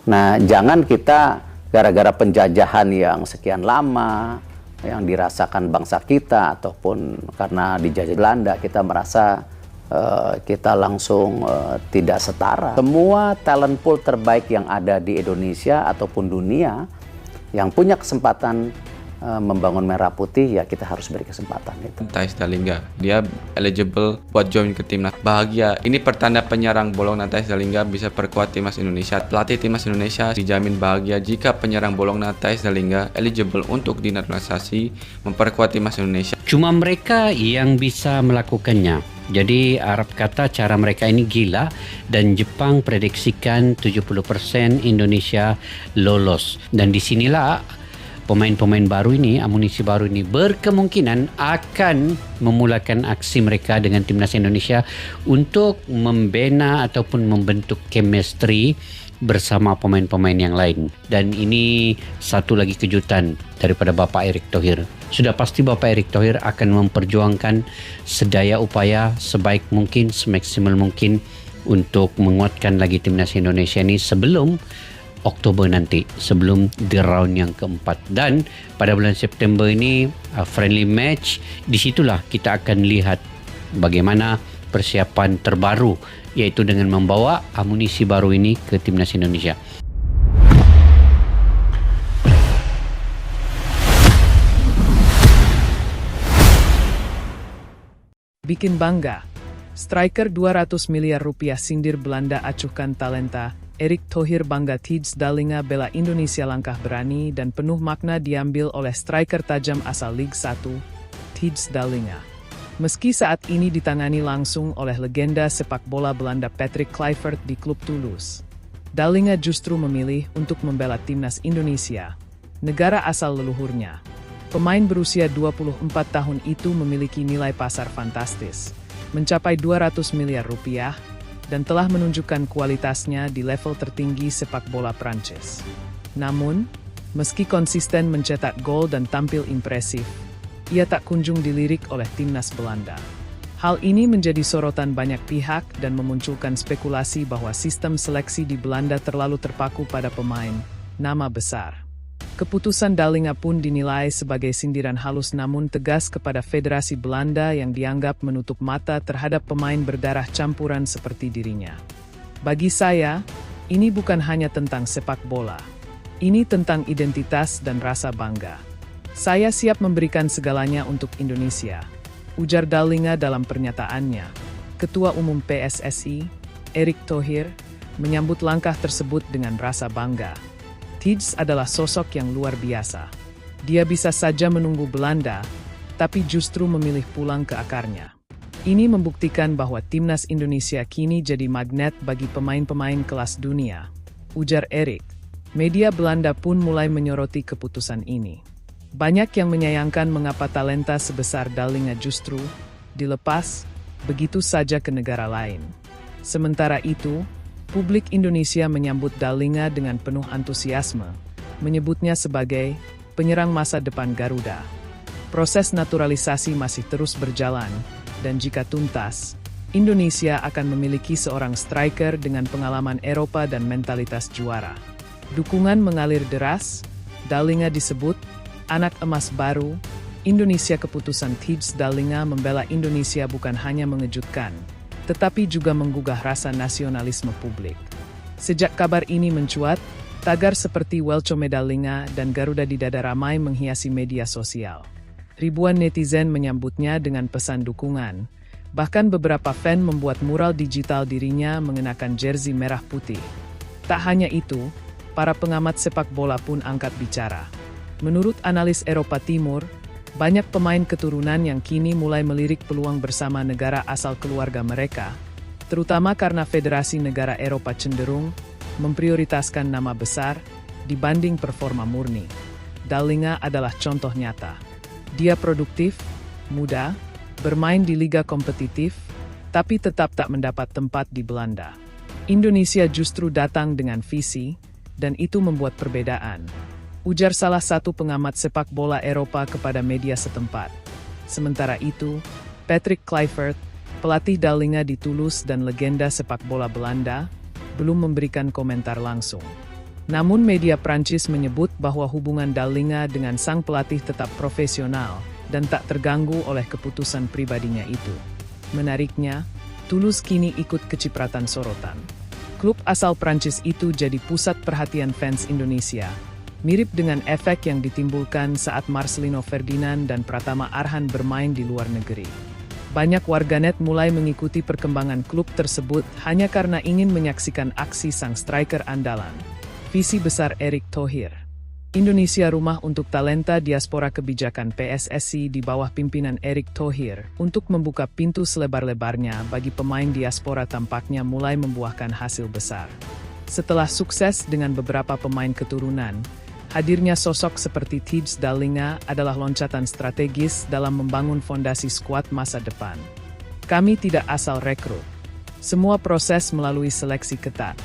Nah, jangan kita gara-gara penjajahan yang sekian lama, yang dirasakan bangsa kita, ataupun karena dijajah Belanda, kita merasa kita langsung tidak setara. Semua talent pool terbaik yang ada di Indonesia ataupun dunia yang punya kesempatan membangun merah putih, ya kita harus beri kesempatan itu. Thijs Dallinga, dia eligible buat join ke timnas. Bahagia, ini pertanda penyerang bolong Thijs Dallinga bisa perkuat timnas Indonesia. Pelatih timnas Indonesia dijamin bahagia jika penyerang bolong Thijs Dallinga eligible untuk dinaturalisasi memperkuat timnas Indonesia. Cuma mereka yang bisa melakukannya. Jadi Arab kata cara mereka ini gila, dan Jepang prediksikan 70% Indonesia lolos. Dan disinilah pemain-pemain baru ini, amunisi baru ini berkemungkinan akan memulakan aksi mereka dengan timnas Indonesia untuk membina ataupun membentuk chemistry bersama pemain-pemain yang lain. Dan ini satu lagi kejutan daripada Bapak Erick Thohir. Sudah pasti Bapak Erick Thohir akan memperjuangkan sedaya upaya sebaik mungkin, semaksimal mungkin untuk menguatkan lagi timnas Indonesia ini sebelum Oktober nanti, sebelum di round yang keempat. Dan pada bulan September ini friendly match, disitulah kita akan lihat bagaimana persiapan terbaru, yaitu dengan membawa amunisi baru ini ke timnas Indonesia. Bikin bangga. Striker 200 miliar rupiah sindir Belanda acuhkan talenta. Erick Thohir bangga Thijs Dallinga bela Indonesia, langkah berani dan penuh makna diambil oleh striker tajam asal Liga 1, Thijs Dallinga. Meski saat ini ditangani langsung oleh legenda sepak bola Belanda Patrick Kluivert di klub Toulouse, Dallinga justru memilih untuk membela timnas Indonesia, negara asal leluhurnya. Pemain berusia 24 tahun itu memiliki nilai pasar fantastis, mencapai 200 miliar rupiah, dan telah menunjukkan kualitasnya di level tertinggi sepak bola Prancis. Namun, meski konsisten mencetak gol dan tampil impresif, ia tak kunjung dilirik oleh timnas Belanda. Hal ini menjadi sorotan banyak pihak dan memunculkan spekulasi bahwa sistem seleksi di Belanda terlalu terpaku pada pemain nama besar. Keputusan Dallinga pun dinilai sebagai sindiran halus namun tegas kepada Federasi Belanda yang dianggap menutup mata terhadap pemain berdarah campuran seperti dirinya. Bagi saya, ini bukan hanya tentang sepak bola. Ini tentang identitas dan rasa bangga. Saya siap memberikan segalanya untuk Indonesia, ujar Dallinga dalam pernyataannya. Ketua Umum PSSI, Erick Thohir, menyambut langkah tersebut dengan rasa bangga. Thijs adalah sosok yang luar biasa. Dia bisa saja menunggu Belanda, tapi justru memilih pulang ke akarnya. Ini membuktikan bahwa timnas Indonesia kini jadi magnet bagi pemain-pemain kelas dunia, ujar Erick. Media Belanda pun mulai menyoroti keputusan ini. Banyak yang menyayangkan mengapa talenta sebesar Dallinga justru dilepas begitu saja ke negara lain. Sementara itu, publik Indonesia menyambut Dallinga dengan penuh antusiasme, menyebutnya sebagai penyerang masa depan Garuda. Proses naturalisasi masih terus berjalan, dan jika tuntas, Indonesia akan memiliki seorang striker dengan pengalaman Eropa dan mentalitas juara. Dukungan mengalir deras, Dallinga disebut anak emas baru Indonesia. Keputusan Thijs Dallinga membela Indonesia bukan hanya mengejutkan, tetapi juga menggugah rasa nasionalisme publik. Sejak kabar ini mencuat, tagar seperti Welcome Dallinga dan Garuda di dada ramai menghiasi media sosial. Ribuan netizen menyambutnya dengan pesan dukungan. Bahkan beberapa fan membuat mural digital dirinya mengenakan jersey merah putih. Tak hanya itu, para pengamat sepak bola pun angkat bicara. Menurut analis Eropa Timur, banyak pemain keturunan yang kini mulai melirik peluang bersama negara asal keluarga mereka, terutama karena Federasi Negara Eropa cenderung memprioritaskan nama besar dibanding performa murni. Dallinga adalah contoh nyata. Dia produktif, muda, bermain di liga kompetitif, tapi tetap tak mendapat tempat di Belanda. Indonesia justru datang dengan visi, dan itu membuat perbedaan, ujar salah satu pengamat sepak bola Eropa kepada media setempat. Sementara itu, Patrick Kluivert, pelatih Dallinga di Toulouse dan legenda sepak bola Belanda, belum memberikan komentar langsung. Namun media Prancis menyebut bahwa hubungan Dallinga dengan sang pelatih tetap profesional dan tak terganggu oleh keputusan pribadinya itu. Menariknya, Toulouse kini ikut kecipratan sorotan. Klub asal Prancis itu jadi pusat perhatian fans Indonesia, mirip dengan efek yang ditimbulkan saat Marcelino Ferdinand dan Pratama Arhan bermain di luar negeri. Banyak warganet mulai mengikuti perkembangan klub tersebut hanya karena ingin menyaksikan aksi sang striker andalan. Visi besar Erick Thohir. Indonesia rumah untuk talenta diaspora. Kebijakan PSSI di bawah pimpinan Erick Thohir untuk membuka pintu selebar-lebarnya bagi pemain diaspora tampaknya mulai membuahkan hasil besar. Setelah sukses dengan beberapa pemain keturunan, hadirnya sosok seperti Thijs Dallinga adalah loncatan strategis dalam membangun fondasi skuad masa depan. Kami tidak asal rekrut. Semua proses melalui seleksi ketat.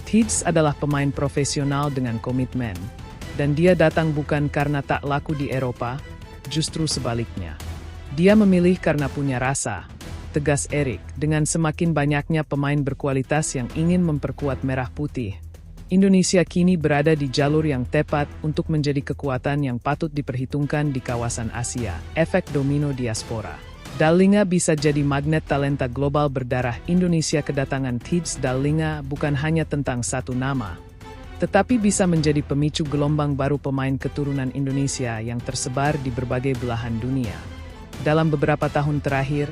Thijs adalah pemain profesional dengan komitmen, dan dia datang bukan karena tak laku di Eropa, justru sebaliknya. Dia memilih karena punya rasa, tegas Erick. Dengan semakin banyaknya pemain berkualitas yang ingin memperkuat merah putih, Indonesia kini berada di jalur yang tepat untuk menjadi kekuatan yang patut diperhitungkan di kawasan Asia. Efek domino diaspora. Dallinga bisa jadi magnet talenta global berdarah Indonesia. Kedatangan Thijs Dallinga bukan hanya tentang satu nama, tetapi bisa menjadi pemicu gelombang baru pemain keturunan Indonesia yang tersebar di berbagai belahan dunia. Dalam beberapa tahun terakhir,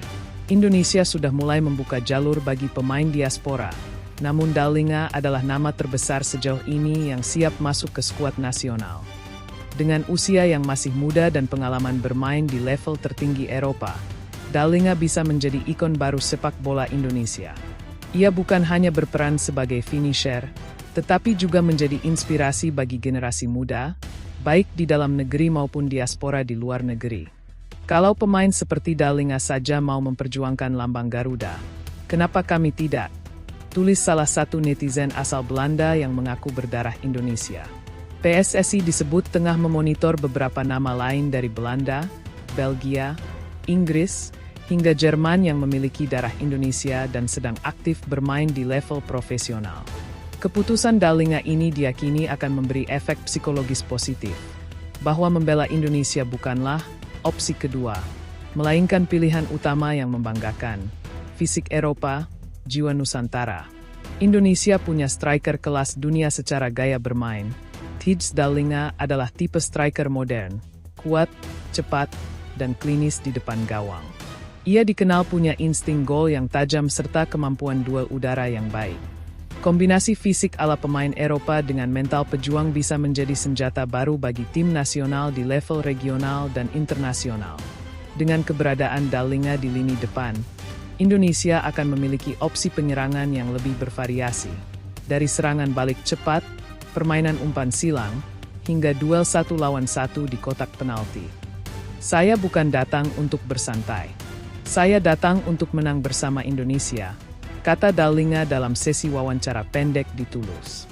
Indonesia sudah mulai membuka jalur bagi pemain diaspora. Namun Dallinga adalah nama terbesar sejauh ini yang siap masuk ke skuad nasional. Dengan usia yang masih muda dan pengalaman bermain di level tertinggi Eropa, Dallinga bisa menjadi ikon baru sepak bola Indonesia. Ia bukan hanya berperan sebagai finisher, tetapi juga menjadi inspirasi bagi generasi muda, baik di dalam negeri maupun diaspora di luar negeri. Kalau pemain seperti Dallinga saja mau memperjuangkan lambang Garuda, kenapa kami tidak? Tulis salah satu netizen asal Belanda yang mengaku berdarah Indonesia. PSSI disebut tengah memonitor beberapa nama lain dari Belanda, Belgia, Inggris, hingga Jerman yang memiliki darah Indonesia dan sedang aktif bermain di level profesional. Keputusan Dallinga ini diyakini akan memberi efek psikologis positif, bahwa membela Indonesia bukanlah opsi kedua, melainkan pilihan utama yang membanggakan. Fisik Eropa, jiwa Nusantara. Indonesia punya striker kelas dunia secara gaya bermain. Thijs Dallinga adalah tipe striker modern, kuat, cepat, dan klinis di depan gawang. Ia dikenal punya insting gol yang tajam serta kemampuan duel udara yang baik. Kombinasi fisik ala pemain Eropa dengan mental pejuang bisa menjadi senjata baru bagi tim nasional di level regional dan internasional. Dengan keberadaan Dallinga di lini depan, Indonesia akan memiliki opsi penyerangan yang lebih bervariasi. Dari serangan balik cepat, permainan umpan silang, hingga duel 1 lawan 1 di kotak penalti. Saya bukan datang untuk bersantai. Saya datang untuk menang bersama Indonesia, kata Dallinga dalam sesi wawancara pendek di Toulouse.